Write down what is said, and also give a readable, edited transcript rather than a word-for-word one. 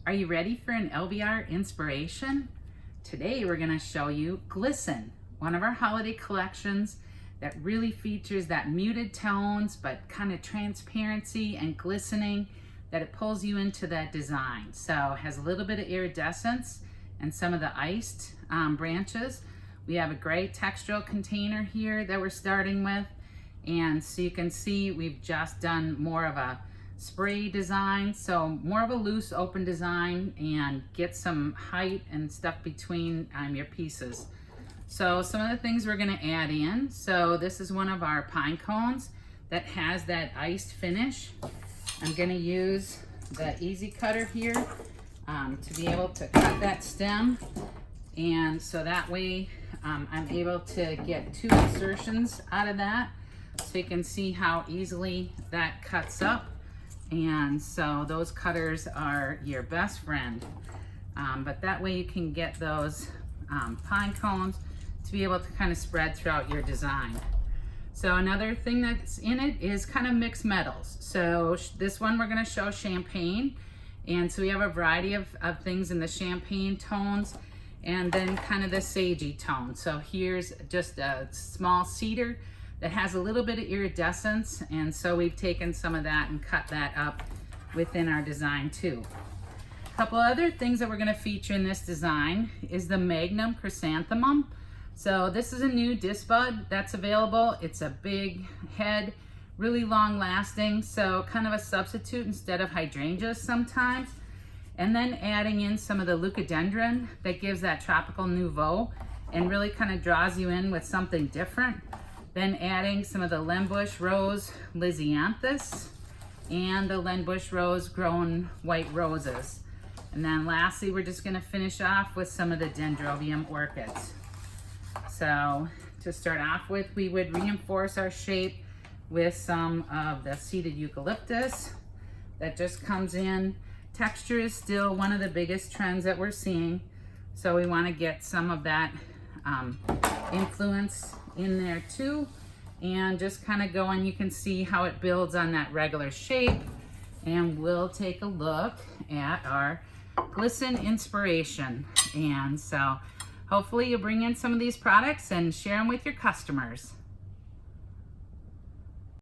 Are you ready for an LVR inspiration? Today we're going to show you Glisten, one of our holiday collections that really features that muted tones but kind of transparency and glistening that it pulls you into that design. So it has a little bit of iridescence and some of the iced branches. We have a gray textural container here that we're starting with, and so you can see we've just done more of a spray design, so more of a loose open design, and get some height and stuff between your pieces. So some of the things we're going to add in, so this is one of our pine cones that has that iced finish. I'm going to use the easy cutter here to be able to cut that stem, and so that way I'm able to get 2 insertions out of that, so you can see how easily that cuts up. And so those cutters are your best friend, but that way you can get those pine cones to be able to kind of spread throughout your design. So another thing that's in it is kind of mixed metals. So this one we're going to show champagne, and so we have a variety of things in the champagne tones and then kind of the sagey tone. So here's just a small cedar that has a little bit of iridescence, and so we've taken some of that and cut that up within our design too. A couple other things that we're going to feature in this design is the Magnum Chrysanthemum. So this is a new disc bud that's available. It's a big head, really long lasting, so kind of a substitute instead of hydrangeas sometimes. And then adding in some of the leucadendron that gives that tropical nouveau and really kind of draws you in with something different. Then adding some of the Lembush Rose Lysianthus and the Lembush Rose Grown White Roses. And then lastly, we're just going to finish off with some of the Dendrobium Orchids. So to start off with, we would reinforce our shape with some of the seeded eucalyptus that just comes in. Texture is still one of the biggest trends that we're seeing, so we want to get some of that influence in there too, and just kind of go, and you can see how it builds on that regular shape. And we'll take a look at our Glisten inspiration. And so hopefully you'll bring in some of these products and share them with your customers.